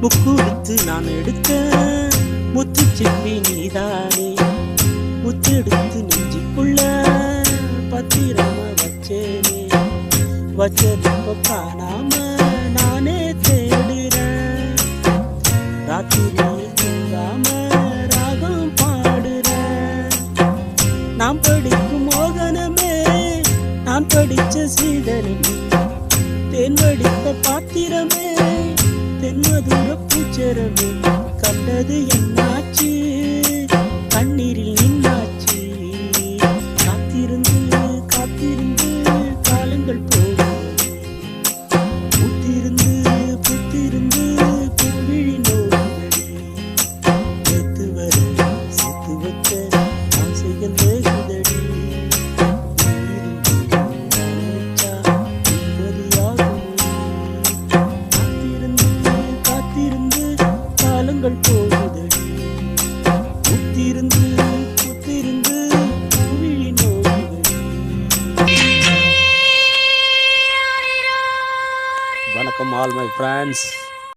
Book எடுத்து நான் எடுத்த முத்து செப்பி நீதானே, முத்தெடுத்து நெஞ்சுக்குள்ள பத்திரமா வச்சேனே, வச்சதுப்ப காணாம நானே தேடுறேன், ராத்திரியில் தூங்காம ராகம் பாடுறேன். நான் படிக்கும் மோகனமே, நான் படிச்ச சீதனமே, தேன் வடித்த பாத்திரமே, தென்மதுர பூச்சரமே, கண்டது என்னாச்சு கண்ணீரில் நின்னாச்சு. காத்திருந்து காத்திருந்து காலங்கள் போகுது, பூத்திருந்து பூத்திருந்து பூவிழி நோக்குதடி. நேத்து வர சேர்த்து வச்ச ஆசைகள் வேகுதடி. காலங்கள் போகுதடி, புத்திருந்து புத்திருந்து விழி நோக்குதடி. வணக்கம் ஆல் மை ஃப்ரெண்ட்ஸ்.